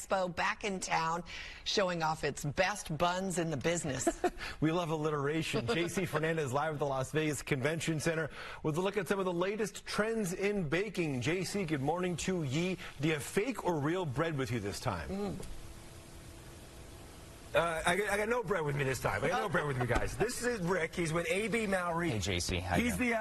Expo back in town, showing off its best buns in the business. We love alliteration. JC Fernandez live at the Las Vegas Convention Center with a look at some of the latest trends in baking. JC, good morning to ye. Do you have fake or real bread with you this time? I got no bread with me this time. I got no bread with me, guys. This is Rick. He's with AB Mauri. Hey, JC.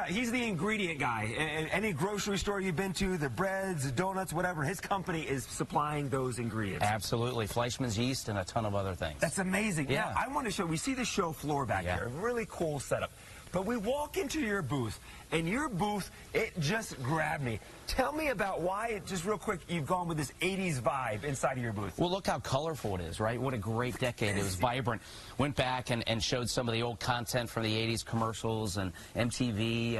He's the ingredient guy. And any grocery store you've been to, the breads, the donuts, whatever, his company is supplying those ingredients. Absolutely. Fleischmann's yeast and a ton of other things. That's amazing. Yeah. Now, I want to show, we see the show floor back here. Really cool setup. But we walk into your booth, and your booth, it just grabbed me. Tell me about why, just real quick, you've gone with this 80s vibe inside of your booth. Well, look how colorful it is, right? What a great decade. It was vibrant. Went back and showed some of the old content from the 80s commercials and MTV,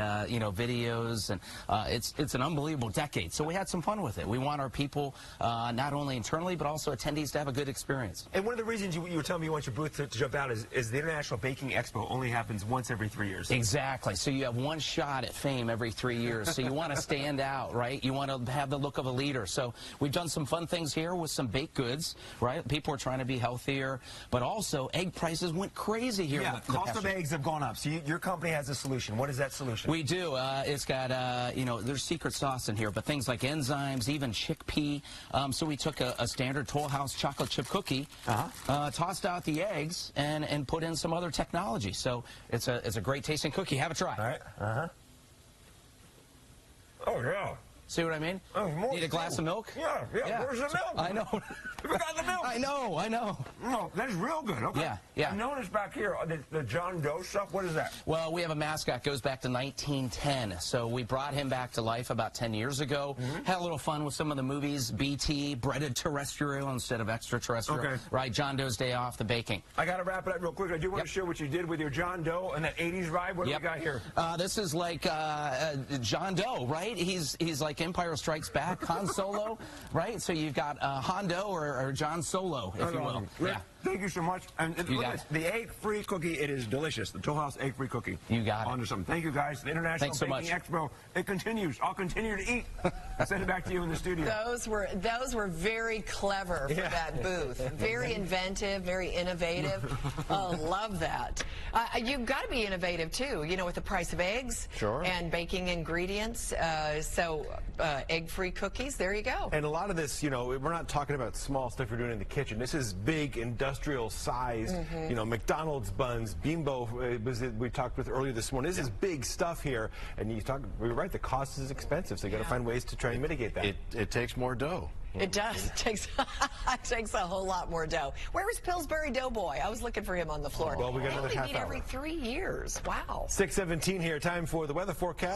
videos. And it's an unbelievable decade. So we had some fun with it. We want our people, not only internally, but also attendees to have a good experience. And one of the reasons you were telling me you want your booth to jump out is the International Baking Expo only happens once every 3 years. Exactly. So you have one shot at fame every 3 years. So you want to stand out, right? You want to have the look of a leader. So we've done some fun things here with some baked goods, right? People are trying to be healthier, but also egg prices went crazy here. Yeah, cost of eggs have gone up. So your company has a solution. What is that solution? We do. It's got, there's secret sauce in here, but things like enzymes, even chickpea. So we took a standard Toll House chocolate chip cookie, tossed out the eggs, and put in some other technology. So it's a great tasting cookie. Have a try. All right. Oh, yeah. See what I mean? Need a glass of milk? Yeah. Where's the milk? I know. You forgot the milk. I know. No, that's real good. Okay. Yeah. I noticed back here, the John Doe stuff, what is that? Well, we have a mascot, goes back to 1910. So we brought him back to life about 10 years ago. Had a little fun with some of the movies, BT, breaded terrestrial instead of extraterrestrial. Okay. Right, John Doe's Day Off, the baking. I got to wrap it up real quick. I do want to show what you did with your John Doe and that 80s vibe. What do we got here? This is like John Doe, right? He's like Empire Strikes Back, Han Solo, right? So you've got Hondo or John Solo, if you will. Rick, thank you so much. And look at this, the egg-free cookie, it is delicious. The Toll House egg-free cookie. You got it. On to something. Thank you, guys. The International Baking Expo, it continues. I'll continue to eat. I'll send it back to you in the studio. Those were very clever for that booth. Very inventive, very innovative. Oh, love that. You've got to be innovative, too, with the price of eggs and baking ingredients. Egg-free cookies, there you go. And a lot of this, we're not talking about small stuff you're doing in the kitchen. This is big, industrial size, McDonald's buns, Bimbo, we talked with earlier this morning. This is big stuff here. And we're right, the cost is expensive, so you got to find ways to try and mitigate that. It takes more dough. It does. It takes a whole lot more dough. Where was Pillsbury Doughboy? I was looking for him on the floor. Well, we got another half meet hour. every 3 years. Wow. 6:17 here. Time for the weather forecast.